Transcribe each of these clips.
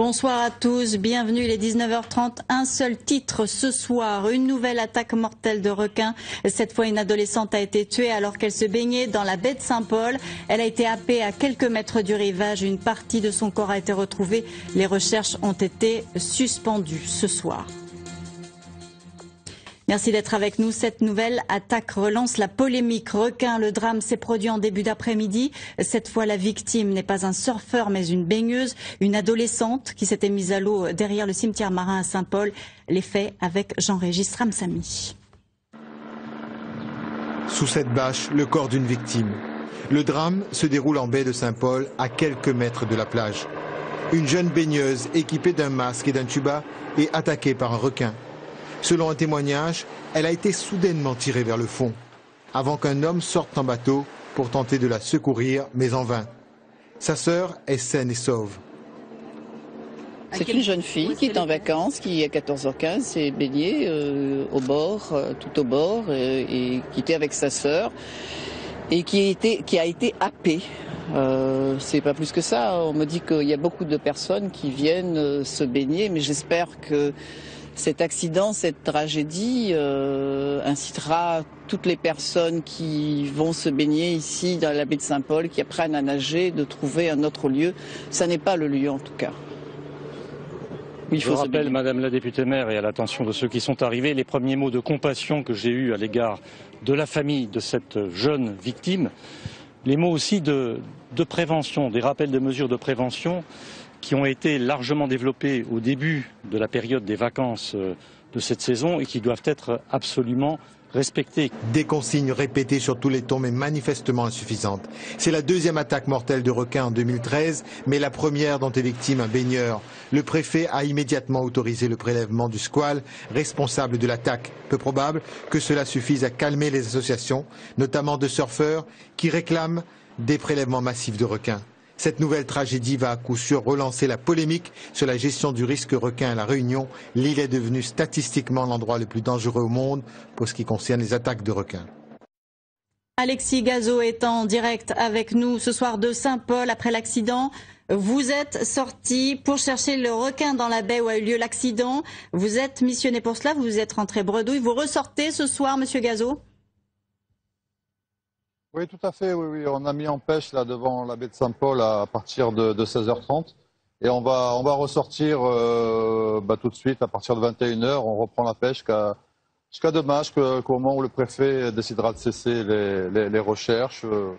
Bonsoir à tous, bienvenue, il est 19h30. Un seul titre ce soir, une nouvelle attaque mortelle de requins. Cette fois, une adolescente a été tuée alors qu'elle se baignait dans la baie de Saint-Paul. Elle a été happée à quelques mètres du rivage. Une partie de son corps a été retrouvée. Les recherches ont été suspendues ce soir. Merci d'être avec nous. Cette nouvelle attaque relance la polémique. Requin, le drame s'est produit en début d'après-midi. Cette fois, la victime n'est pas un surfeur, mais une baigneuse, une adolescente qui s'était mise à l'eau derrière le cimetière marin à Saint-Paul. Les faits avec Jean-Régis Ramsamy. Sous cette bâche, le corps d'une victime. Le drame se déroule en baie de Saint-Paul, à quelques mètres de la plage. Une jeune baigneuse équipée d'un masque et d'un tuba est attaquée par un requin. Selon un témoignage, elle a été soudainement tirée vers le fond, avant qu'un homme sorte en bateau pour tenter de la secourir, mais en vain. Sa sœur est saine et sauve. C'est une jeune fille qui est en vacances, qui à 14h15 s'est baignée au bord, tout au bord, et qui était avec sa sœur, et qui a été happée. C'est pas plus que ça. On me dit qu'il y a beaucoup de personnes qui viennent se baigner, mais j'espère que cet accident, cette tragédie incitera toutes les personnes qui vont se baigner ici dans la baie de Saint-Paul, qui apprennent à nager, de trouver un autre lieu. Ça n'est pas le lieu en tout cas. Je rappelle, Madame la députée maire, et à l'attention de ceux qui sont arrivés, les premiers mots de compassion que j'ai eus à l'égard de la famille de cette jeune victime, les mots aussi de prévention, des rappels de mesures de prévention qui ont été largement développés au début de la période des vacances de cette saison et qui doivent être absolument respectés. Des consignes répétées sur tous les tons, mais manifestement insuffisantes. C'est la deuxième attaque mortelle de requin en 2013, mais la première dont est victime un baigneur. Le préfet a immédiatement autorisé le prélèvement du squale, responsable de l'attaque. Peu probable que cela suffise à calmer les associations, notamment de surfeurs, qui réclament des prélèvements massifs de requins. Cette nouvelle tragédie va à coup sûr relancer la polémique sur la gestion du risque requin à La Réunion. L'île est devenue statistiquement l'endroit le plus dangereux au monde pour ce qui concerne les attaques de requins. Alexis Gazot est en direct avec nous ce soir de Saint-Paul après l'accident. Vous êtes sorti pour chercher le requin dans la baie où a eu lieu l'accident. Vous êtes missionné pour cela, vous êtes rentré bredouille. Vous ressortez ce soir, monsieur Gazot ? Oui, tout à fait. Oui. On a mis en pêche là devant la baie de Saint-Paul à partir de 16h30 et on va ressortir tout de suite à partir de 21h. On reprend la pêche jusqu'à demain, qu'au moment où le préfet décidera de cesser les recherches. De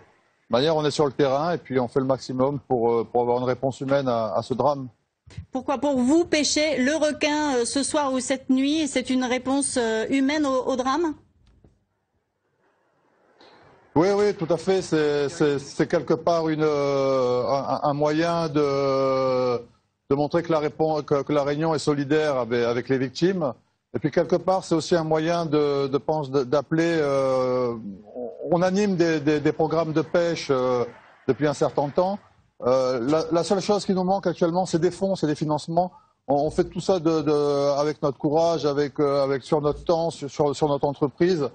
manière, on est sur le terrain et puis on fait le maximum pour avoir une réponse humaine à ce drame. Pourquoi pour vous pêcher le requin ce soir ou cette nuit, c'est une réponse humaine au drame ? Oui, tout à fait. C'est quelque part un moyen de montrer que la Réunion est solidaire avec les victimes. Et puis quelque part, c'est aussi un moyen d'appeler. On anime des programmes de pêche depuis un certain temps. La seule chose qui nous manque actuellement, c'est des fonds, c'est des financements. On fait tout ça avec notre courage, sur notre temps, sur notre entreprise.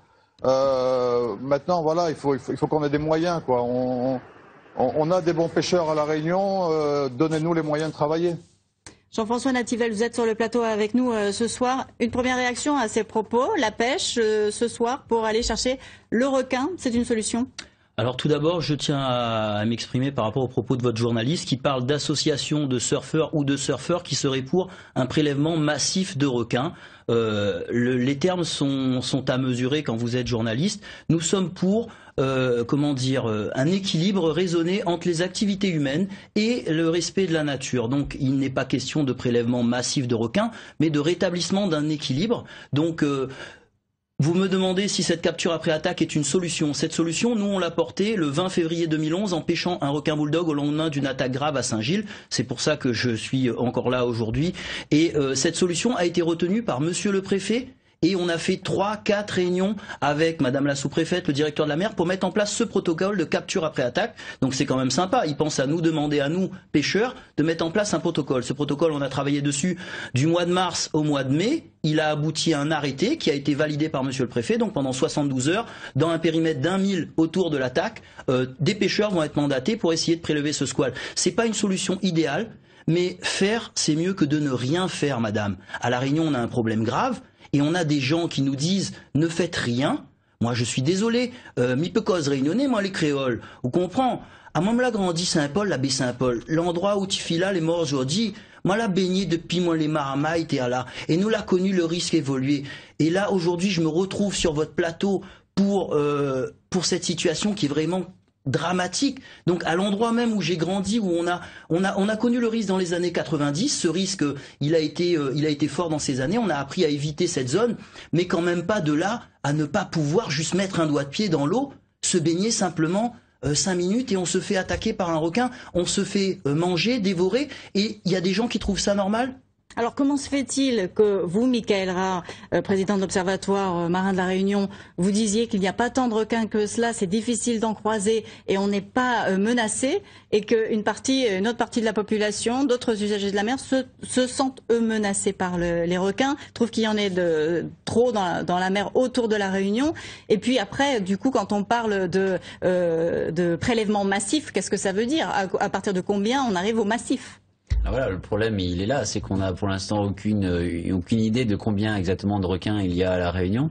Maintenant, voilà, il faut qu'on ait des moyens, quoi. On a des bons pêcheurs à La Réunion, donnez-nous les moyens de travailler. Jean-François Nativel, vous êtes sur le plateau avec nous ce soir. Une première réaction à ces propos, la pêche ce soir pour aller chercher le requin, c'est une solution ? Alors tout d'abord, je tiens à m'exprimer par rapport aux propos de votre journaliste qui parle d'associations de surfeurs ou de surfeurs qui seraient pour un prélèvement massif de requins. Les termes sont à mesurer quand vous êtes journaliste. Nous sommes pour un équilibre raisonné entre les activités humaines et le respect de la nature. Donc il n'est pas question de prélèvement massif de requins, mais de rétablissement d'un équilibre. Donc vous me demandez si cette capture après attaque est une solution. Cette solution, nous, on l'a portée le 20 février 2011 en pêchant un requin bulldog au lendemain d'une attaque grave à Saint-Gilles. C'est pour ça que je suis encore là aujourd'hui. Et cette solution a été retenue par monsieur le préfet. Et on a fait 3-4 réunions avec madame la sous-préfète, le directeur de la mer, pour mettre en place ce protocole de capture après attaque. Donc c'est quand même sympa. Ils pensent à nous demander, à nous, pêcheurs, de mettre en place un protocole. Ce protocole, on a travaillé dessus du mois de mars au mois de mai. Il a abouti à un arrêté qui a été validé par monsieur le préfet. Donc pendant 72 heures, dans un périmètre d'1 mille autour de l'attaque, des pêcheurs vont être mandatés pour essayer de prélever ce squale. C'est pas une solution idéale. Mais faire, c'est mieux que de ne rien faire, madame. À La Réunion, on a un problème grave et on a des gens qui nous disent « ne faites rien ». Moi, je suis désolé, mi peu cause réunionnais, moi, les créoles. Vous comprenez? À moi, me l'a grandi Saint-Paul, la baie Saint-Paul. L'endroit où tu fis là, les morts aujourd'hui, moi, l'a baigné depuis moi, les maramailles, et là. Et nous l'a connu le risque évoluer. Et là, aujourd'hui, je me retrouve sur votre plateau pour cette situation qui est vraiment dramatique. Donc à l'endroit même où j'ai grandi, où on a connu le risque dans les années 90, ce risque il a été fort dans ces années, on a appris à éviter cette zone, mais quand même pas de là à ne pas pouvoir juste mettre un doigt de pied dans l'eau, se baigner simplement 5 minutes et on se fait attaquer par un requin, on se fait manger, dévorer, et il y a des gens qui trouvent ça normal. Alors comment se fait-il que vous, Michael Rare, président de l'Observatoire marin de la Réunion, vous disiez qu'il n'y a pas tant de requins que cela, c'est difficile d'en croiser et on n'est pas menacé, et qu'une autre partie de la population, d'autres usagers de la mer se sentent eux menacés par les requins, trouvent qu'il y en ait trop dans la mer autour de la Réunion. Et puis après, du coup, quand on parle de prélèvement massif, qu'est-ce que ça veut dire? À partir de combien on arrive au massif? Voilà, le problème il est là, c'est qu'on a pour l'instant aucune idée de combien exactement de requins il y a à La Réunion.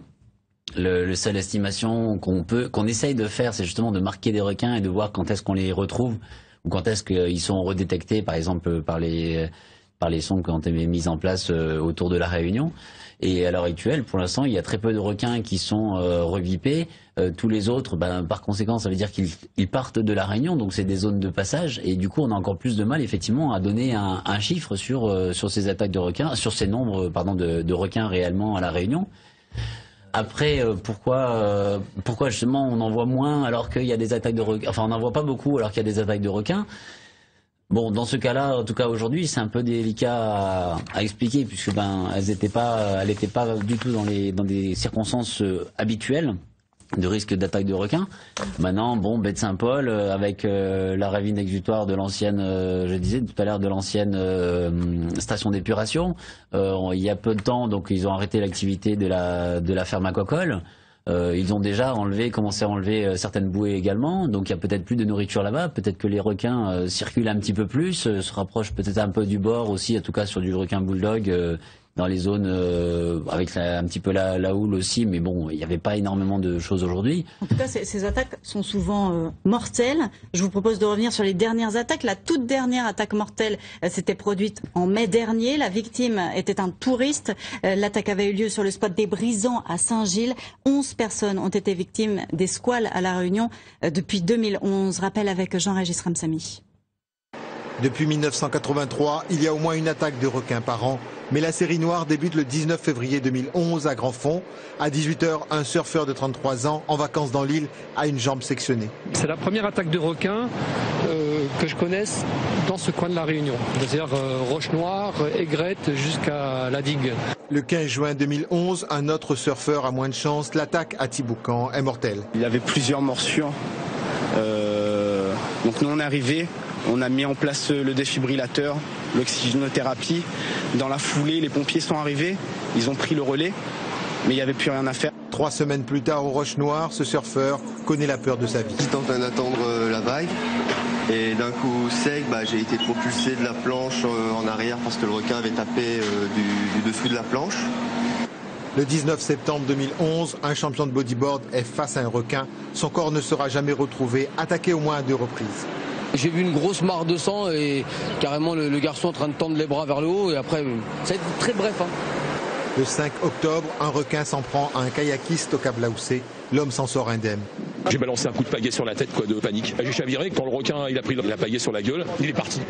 Le seule estimation qu'on essaye de faire, c'est justement de marquer des requins et de voir quand est-ce qu'on les retrouve ou quand est-ce qu'ils sont redétectés, par exemple par les sondes qui ont été mises en place autour de La Réunion. Et à l'heure actuelle, pour l'instant, il y a très peu de requins qui sont revipés. Tous les autres, par conséquent, ça veut dire qu'ils partent de La Réunion, donc c'est des zones de passage. Et du coup, on a encore plus de mal, effectivement, à donner un chiffre sur ces attaques de requins, sur ces nombres, de requins réellement à La Réunion. Après, pourquoi justement on en voit moins alors qu'il y a des attaques de requins, enfin on n'en voit pas beaucoup alors qu'il y a des attaques de requins. Bon, dans ce cas-là, en tout cas aujourd'hui, c'est un peu délicat à expliquer puisque elle n'était pas du tout dans des circonstances habituelles de risque d'attaque de requins. Maintenant, bon, baie de Saint-Paul avec la ravine exutoire de l'ancienne, je disais tout à l'heure, de l'ancienne station d'épuration. Il y a peu de temps, donc ils ont arrêté l'activité de la ferme aquacole. Ils ont déjà commencé à enlever certaines bouées également, donc il y a peut-être plus de nourriture là-bas, peut-être que les requins circulent un petit peu plus, se rapprochent peut-être un peu du bord aussi, en tout cas sur du requin bulldog, dans les zones avec un petit peu la houle aussi, mais bon, il n'y avait pas énormément de choses aujourd'hui. En tout cas, ces attaques sont souvent mortelles. Je vous propose de revenir sur les dernières attaques. La toute dernière attaque mortelle s'était produite en mai dernier. La victime était un touriste. L'attaque avait eu lieu sur le spot des Brisants à Saint-Gilles. 11 personnes ont été victimes des squales à La Réunion depuis 2011. Rappel avec Jean-Régis Ramsamy. Depuis 1983, il y a au moins une attaque de requins par an. Mais la série noire débute le 19 février 2011 à Grand Fond. À 18h, un surfeur de 33 ans, en vacances dans l'île, a une jambe sectionnée. C'est la première attaque de requin que je connaisse dans ce coin de La Réunion. C'est-à-dire Roche-Noire, Aigrette jusqu'à la digue. Le 15 juin 2011, un autre surfeur a moins de chance. L'attaque à Thiboucan est mortelle. Il y avait plusieurs morsures. Donc nous on est arrivés. On a mis en place le défibrillateur, l'oxygénothérapie. Dans la foulée, les pompiers sont arrivés, ils ont pris le relais, mais il n'y avait plus rien à faire. 3 semaines plus tard, aux Roches-Noires, ce surfeur connaît la peur de sa vie. J'étais en train d'attendre la vague, et d'un coup sec, j'ai été propulsé de la planche en arrière parce que le requin avait tapé du dessous de la planche. Le 19 septembre 2011, un champion de bodyboard est face à un requin. Son corps ne sera jamais retrouvé, attaqué au moins à 2 reprises. J'ai vu une grosse mare de sang et carrément le garçon en train de tendre les bras vers le haut et après, ça a été très bref. Le 5 octobre, un requin s'en prend à un kayakiste au Cap Laoussé. L'homme s'en sort indemne. J'ai balancé un coup de pagaie sur la tête, de panique. J'ai chaviré, quand le requin il a pris la pagaie sur la gueule, il est parti.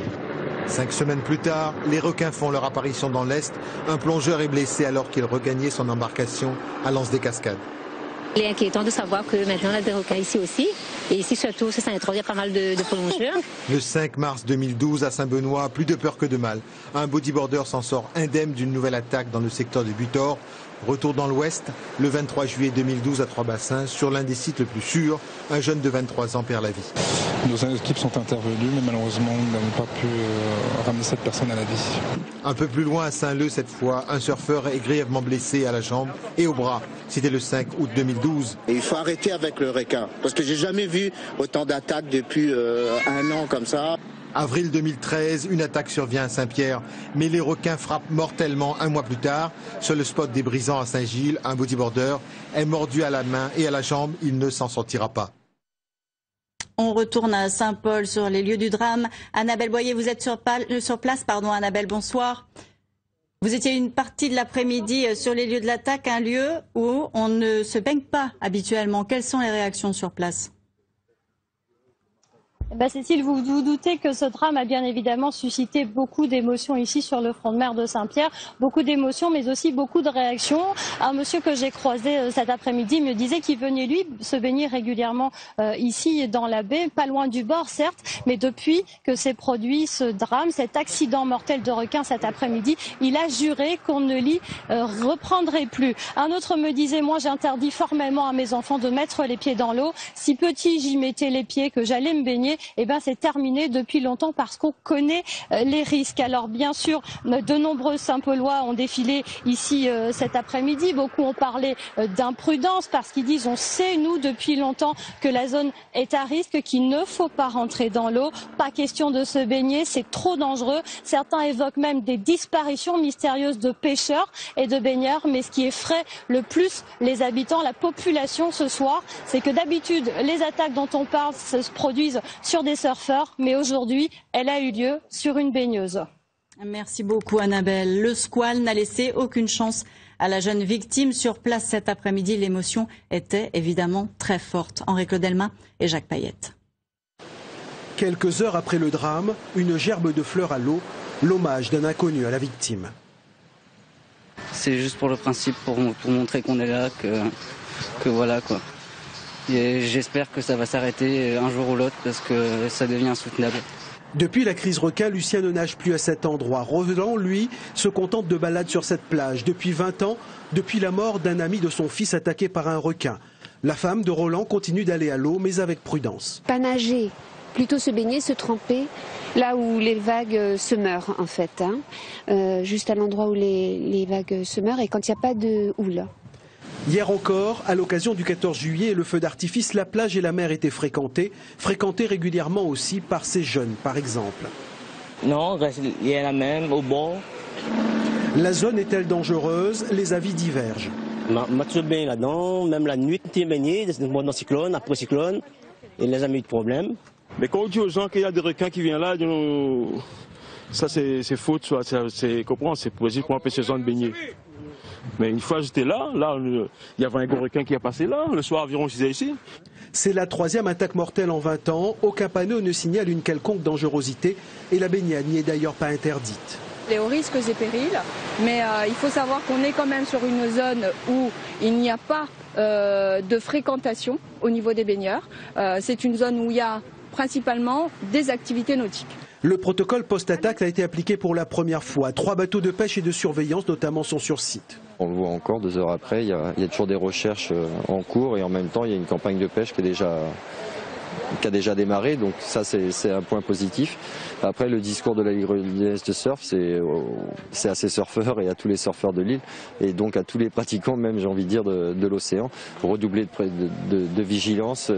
5 semaines plus tard, les requins font leur apparition dans l'Est. Un plongeur est blessé alors qu'il regagnait son embarcation à L'Anse-des-Cascades. Il est inquiétant de savoir que maintenant on a des requins ici aussi. Et ici surtout, ça introduit pas mal de plongeurs. Le 5 mars 2012 à Saint-Benoît, plus de peur que de mal. Un bodyboarder s'en sort indemne d'une nouvelle attaque dans le secteur de Butor. Retour dans l'Ouest, le 23 juillet 2012 à Trois-Bassins, sur l'un des sites le plus sûrs, un jeune de 23 ans perd la vie. Nos équipes sont intervenues, mais malheureusement, nous n'avons pas pu ramener cette personne à la vie. Un peu plus loin, à Saint-Leu, cette fois, un surfeur est grièvement blessé à la jambe et au bras. C'était le 5 août 2012. Et il faut arrêter avec le requin, parce que j'ai jamais vu autant d'attaques depuis 1 an comme ça. Avril 2013, une attaque survient à Saint-Pierre, mais les requins frappent mortellement un mois plus tard. Sur le spot des Brisants à Saint-Gilles, un bodyboarder est mordu à la main et à la jambe, il ne s'en sortira pas. On retourne à Saint-Paul sur les lieux du drame. Annabelle Boyer, vous êtes sur place. Annabelle, bonsoir. Vous étiez une partie de l'après-midi sur les lieux de l'attaque, un lieu où on ne se baigne pas habituellement. Quelles sont les réactions sur place ? Cécile, vous vous doutez que ce drame a bien évidemment suscité beaucoup d'émotions ici sur le front de mer de Saint-Pierre. Beaucoup d'émotions, mais aussi beaucoup de réactions. Un monsieur que j'ai croisé cet après-midi me disait qu'il venait, lui, se baigner régulièrement ici dans la baie, pas loin du bord, certes, mais depuis que s'est produit ce drame, cet accident mortel de requin cet après-midi, il a juré qu'on ne l'y reprendrait plus. Un autre me disait, moi j'interdis formellement à mes enfants de mettre les pieds dans l'eau. Si petit j'y mettais les pieds, que j'allais me baigner, c'est terminé depuis longtemps parce qu'on connaît les risques. Alors bien sûr, de nombreux Saint-Paulois ont défilé ici cet après-midi. Beaucoup ont parlé d'imprudence parce qu'ils disent on sait nous depuis longtemps que la zone est à risque, qu'il ne faut pas rentrer dans l'eau. Pas question de se baigner, c'est trop dangereux. Certains évoquent même des disparitions mystérieuses de pêcheurs et de baigneurs. Mais ce qui effraie le plus les habitants, la population ce soir, c'est que d'habitude les attaques dont on parle se produisent sur des surfeurs, mais aujourd'hui, elle a eu lieu sur une baigneuse. Merci beaucoup Annabelle. Le squale n'a laissé aucune chance à la jeune victime sur place cet après-midi. L'émotion était évidemment très forte. Henri Claudelma et Jacques Payette. Quelques heures après le drame, une gerbe de fleurs à l'eau, l'hommage d'un inconnu à la victime. C'est juste pour le principe, pour montrer qu'on est là, que voilà quoi. Et j'espère que ça va s'arrêter un jour ou l'autre parce que ça devient insoutenable. Depuis la crise requin, Lucien ne nage plus à cet endroit. Roland, lui, se contente de balades sur cette plage. Depuis 20 ans, depuis la mort d'un ami de son fils attaqué par un requin. La femme de Roland continue d'aller à l'eau, mais avec prudence. Pas nager, plutôt se baigner, se tremper, là où les vagues se meurent en fait. Juste à l'endroit où les vagues se meurent et quand il n'y a pas de houle. Hier encore, à l'occasion du 14 juillet et le feu d'artifice, la plage et la mer étaient fréquentées régulièrement aussi par ces jeunes, par exemple. Non, il y a la même au bord. La zone est-elle dangereuse? Les avis divergent. Je baigne là-dedans, même la nuit, tu es baigné, dans cyclone, après cyclone, et les amis de problème. Mais quand on dit aux gens qu'il y a des requins qui viennent là, ça c'est faux, c'est possible pour empêcher les gens de baigner. Mais une fois j'étais là, il y avait un gros requin qui est passé là, le soir environ je disais ici. C'est la troisième attaque mortelle en 20 ans. Aucun panneau ne signale une quelconque dangerosité et la baignade n'y est d'ailleurs pas interdite. Les hauts risques et périls, mais il faut savoir qu'on est quand même sur une zone où il n'y a pas de fréquentation au niveau des baigneurs. C'est une zone où il y a principalement des activités nautiques. Le protocole post-attaque a été appliqué pour la première fois. 3 bateaux de pêche et de surveillance notamment sont sur site. On le voit encore 2 heures après, il y a toujours des recherches en cours et en même temps il y a une campagne de pêche qui a déjà démarré, donc ça c'est un point positif. Après le discours de la Lyonnaise de surf, c'est à ces surfeurs et à tous les surfeurs de l'île et donc à tous les pratiquants même j'ai envie de dire de l'océan, pour redoubler de vigilance.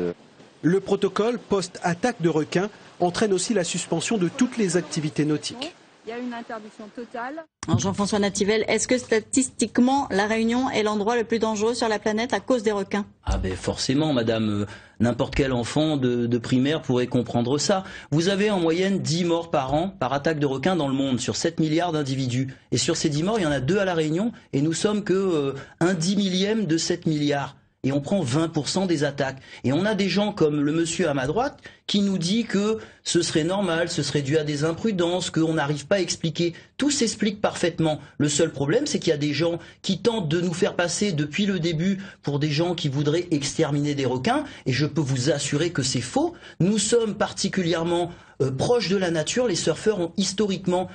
Le protocole post-attaque de requins entraîne aussi la suspension de toutes les activités nautiques. Il y a une interdiction totale. Jean-François Nativel, est-ce que statistiquement la Réunion est l'endroit le plus dangereux sur la planète à cause des requins? Ah ben forcément madame, n'importe quel enfant de primaire pourrait comprendre ça. Vous avez en moyenne 10 morts par an par attaque de requins dans le monde, sur 7 milliards d'individus. Et sur ces 10 morts, il y en a 2 à la Réunion et nous sommes que un 10 millième de 7 milliards. Et on prend 20% des attaques. Et on a des gens comme le monsieur à ma droite qui nous dit que ce serait normal, ce serait dû à des imprudences, qu'on n'arrive pas à expliquer. Tout s'explique parfaitement. Le seul problème, c'est qu'il y a des gens qui tentent de nous faire passer depuis le début pour des gens qui voudraient exterminer des requins. Et je peux vous assurer que c'est faux. Nous sommes particulièrement proches de la nature. Les surfeurs ont historiquement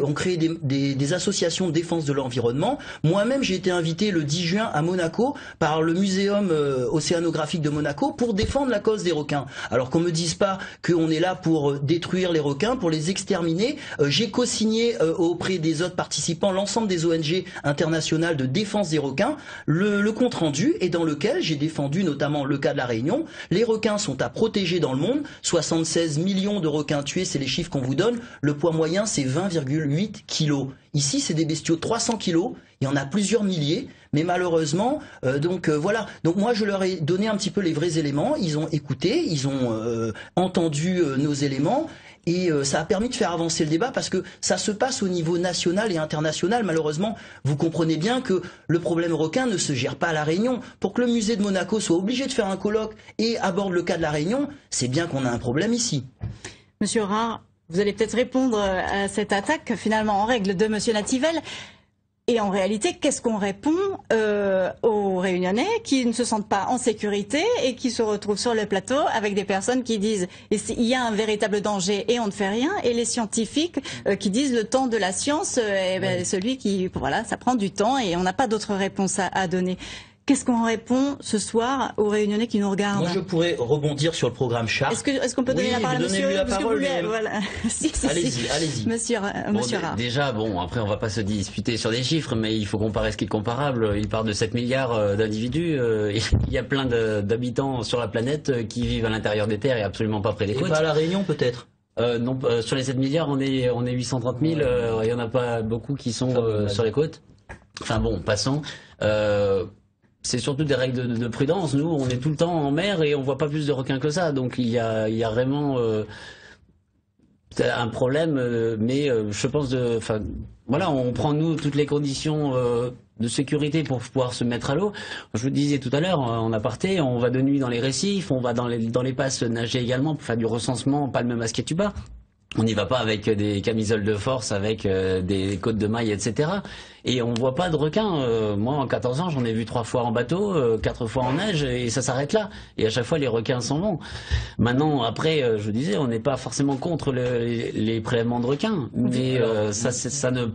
ont créé des associations de défense de l'environnement. Moi-même, j'ai été invité le 10 juin à Monaco par le Muséum océanographique de Monaco pour défendre la cause des requins. Alors qu'on me dit dise pas qu'on est là pour détruire les requins, pour les exterminer. J'ai co-signé auprès des autres participants l'ensemble des ONG internationales de défense des requins le compte rendu, et dans lequel j'ai défendu notamment le cas de la Réunion. Les requins sont à protéger dans le monde. 76 millions de requins tués, c'est les chiffres qu'on vous donne. Le poids moyen, c'est 20,8 kilos. Ici, c'est des bestiaux de 300 kilos. Il y en a plusieurs milliers. Mais malheureusement, voilà. Donc moi, je leur ai donné un petit peu les vrais éléments. Ils ont écouté, ils ont entendu nos éléments. Et ça a permis de faire avancer le débat parce que ça se passe au niveau national et international. Malheureusement, vous comprenez bien que le problème requin ne se gère pas à La Réunion. Pour que le musée de Monaco soit obligé de faire un colloque et aborde le cas de La Réunion, c'est bien qu'on a un problème ici. Monsieur Rare, vous allez peut-être répondre à cette attaque finalement en règle de Monsieur Nativelle. Et en réalité, qu'est-ce qu'on répond aux Réunionnais qui ne se sentent pas en sécurité et qui se retrouvent sur le plateau avec des personnes qui disent il y a un véritable danger et on ne fait rien, et les scientifiques qui disent le temps de la science, celui qui, voilà, ça prend du temps et on n'a pas d'autre réponse à donner. Qu'est-ce qu'on répond ce soir aux Réunionnais qui nous regardent? Moi, je pourrais rebondir sur le programme Shark. Est-ce qu'on peut donner la parole à monsieur? La parole, voilà. Allez-y. Monsieur Rare. Déjà, après, on va pas se disputer sur des chiffres, mais il faut comparer ce qui est comparable. Il parle de 7 milliards d'individus. Il y a plein d'habitants sur la planète qui vivent à l'intérieur des terres et absolument pas près des côtes. Et pas à La Réunion, peut-être? Non, sur les 7 milliards, on est 830 000. Il y en a pas beaucoup qui sont sur les côtes. Enfin bon, passons. C'est surtout des règles de prudence. Nous, on est tout le temps en mer et on voit pas plus de requins que ça. Donc il y a vraiment un problème. Mais je pense voilà, on prend nous toutes les conditions de sécurité pour pouvoir se mettre à l'eau. Je vous disais tout à l'heure en aparté, on va de nuit dans les récifs, on va dans les passes nager également pour faire du recensement, pas le même Masquet-Tuba. On n'y va pas avec des camisoles de force, avec des côtes de mailles, etc. Et on voit pas de requins. Moi, en 14 ans, j'en ai vu 3 fois en bateau, 4 fois en nage, et ça s'arrête là. Et à chaque fois, les requins s'en vont. Maintenant, après, je vous disais, on n'est pas forcément contre les prélèvements de requins, mais ça ne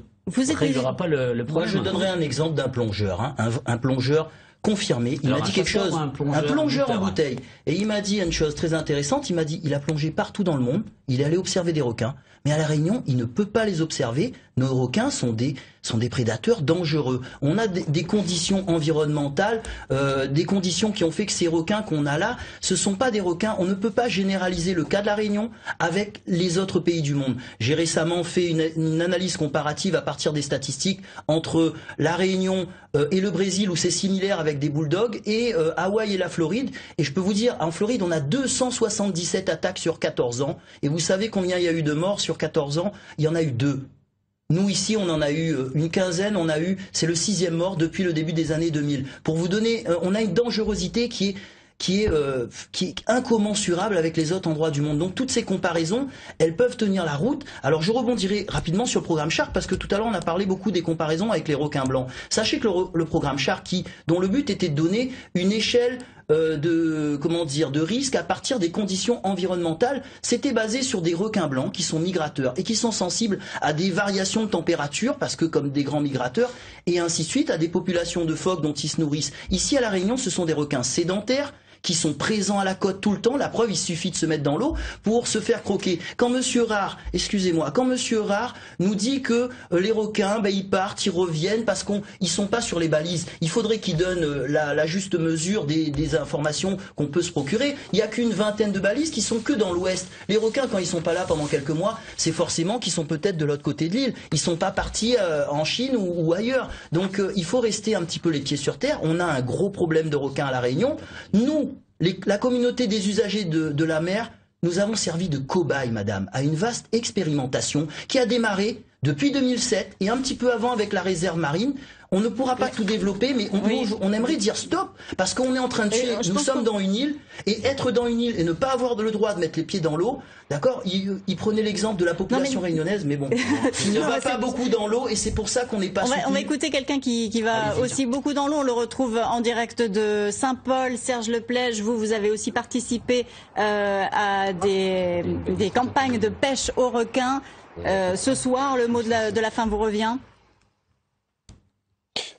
réglera pas le problème. Moi, je donnerai un exemple d'un plongeur, un plongeur confirmé. Il m'a dit quelque chose, un plongeur en bouteille. Et il m'a dit une chose très intéressante, il m'a dit, il a plongé partout dans le monde, il est allé observer des requins, mais à La Réunion, il ne peut pas les observer. Nos requins sont des prédateurs dangereux. On a des conditions environnementales, des conditions qui ont fait que ces requins qu'on a là, ce sont pas des requins. On ne peut pas généraliser le cas de La Réunion avec les autres pays du monde. J'ai récemment fait une analyse comparative à partir des statistiques entre La Réunion et le Brésil, où c'est similaire avec des bulldogs, et Hawaï et la Floride. Et je peux vous dire, en Floride, on a 277 attaques sur 14 ans. Et vous savez combien il y a eu de morts sur 14 ans? Il y en a eu 2. Nous ici, on en a eu une quinzaine, c'est le 6e mort depuis le début des années 2000. Pour vous donner, on a une dangerosité qui est incommensurable avec les autres endroits du monde. Donc toutes ces comparaisons, elles peuvent tenir la route. Alors je rebondirai rapidement sur le programme Shark, parce que tout à l'heure on a parlé beaucoup des comparaisons avec les requins blancs. Sachez que le programme Shark, dont le but était de donner une échelle de risque à partir des conditions environnementales, c'était basé sur des requins blancs qui sont migrateurs et qui sont sensibles à des variations de température, parce que comme des grands migrateurs, et ainsi de suite, à des populations de phoques dont ils se nourrissent. Ici à La Réunion, ce sont des requins sédentaires qui sont présents à la côte tout le temps. La preuve, il suffit de se mettre dans l'eau pour se faire croquer. Quand Monsieur Rare nous dit que les requins, ils partent, ils reviennent parce qu'ils sont pas sur les balises, il faudrait qu'il donne la juste mesure des informations qu'on peut se procurer. Il y a qu'une vingtaine de balises qui sont que dans l'ouest. Les requins, quand ils sont pas là pendant quelques mois, c'est forcément qu'ils sont peut-être de l'autre côté de l'île. Ils sont pas partis en Chine ou ailleurs. Donc il faut rester un petit peu les pieds sur terre. On a un gros problème de requins à La Réunion. Nous, la communauté des usagers de la mer, nous avons servi de cobaye, madame, à une vaste expérimentation qui a démarré depuis 2007 et un petit peu avant avec la réserve marine. On ne pourra pas tout développer, mais on aimerait dire stop, parce qu'on est en train de tuer. Nous sommes dans une île, et être dans une île et ne pas avoir le droit de mettre les pieds dans l'eau, d'accord, il prenait l'exemple de la population réunionnaise, mais bon, il ne va pas beaucoup dans l'eau, et c'est pour ça qu'on n'est pas soutenu. On va écouter quelqu'un qui va aussi beaucoup dans l'eau. On le retrouve en direct de Saint-Paul. Serge Leplège, vous avez aussi participé à des campagnes de pêche aux requins. Ce soir, le mot de la fin vous revient?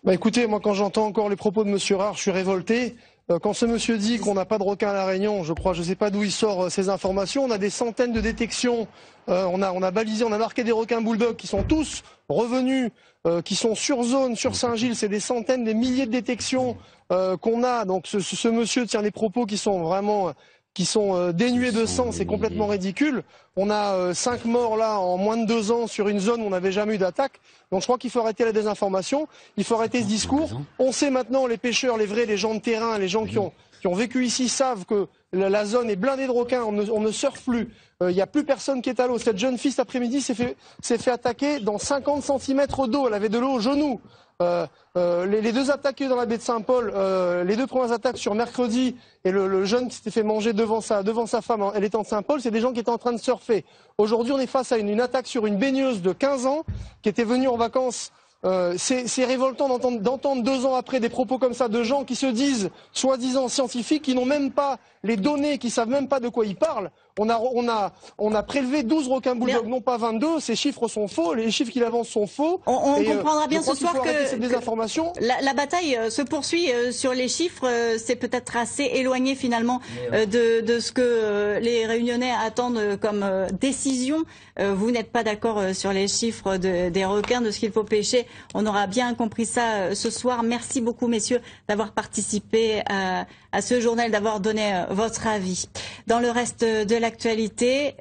Écoutez, moi quand j'entends encore les propos de Monsieur Rare, je suis révolté. Quand ce monsieur dit qu'on n'a pas de requins à La Réunion, je ne sais pas d'où il sort ces informations. On a des centaines de détections. On a balisé, on a marqué des requins bulldogs qui sont tous revenus, qui sont sur zone, sur Saint-Gilles. C'est des centaines, des milliers de détections qu'on a. Donc ce monsieur tient des propos qui sont vraiment dénués de sens. C'est complètement ridicule. On a 5 morts là en moins de 2 ans sur une zone où on n'avait jamais eu d'attaque. Donc je crois qu'il faut arrêter la désinformation, il faut arrêter ce discours. On sait maintenant, les pêcheurs, les vrais, les gens de terrain, les gens qui ont vécu ici savent que la zone est blindée de requins, on ne surfe plus. Il n'y a plus personne qui est à l'eau. Cette jeune fille cet après-midi s'est fait attaquer dans 50 cm d'eau, elle avait de l'eau au genou. Les 2 attaqués dans la baie de Saint-Paul, les 2 premières attaques sur mercredi et le jeune qui s'était fait manger devant sa femme, elle était en Saint-Paul, c'est des gens qui étaient en train de surfer. Aujourd'hui, on est face à une attaque sur une baigneuse de 15 ans qui était venue en vacances. C'est révoltant d'entendre 2 ans après des propos comme ça de gens qui se disent soi-disant scientifiques, qui n'ont même pas les données, qui savent même pas de quoi ils parlent. On a prélevé 12 requins bulldogs, non pas 22. Ces chiffres sont faux, les chiffres qu'il avance sont faux. On comprendra bien ce soir que la bataille se poursuit sur les chiffres. C'est peut-être assez éloigné finalement de ce que les Réunionnais attendent comme décision. Vous n'êtes pas d'accord sur les chiffres des requins, de ce qu'il faut pêcher. On aura bien compris ça ce soir. Merci beaucoup, messieurs, d'avoir participé à ce journal, d'avoir donné votre avis. Dans le reste de l'actualité,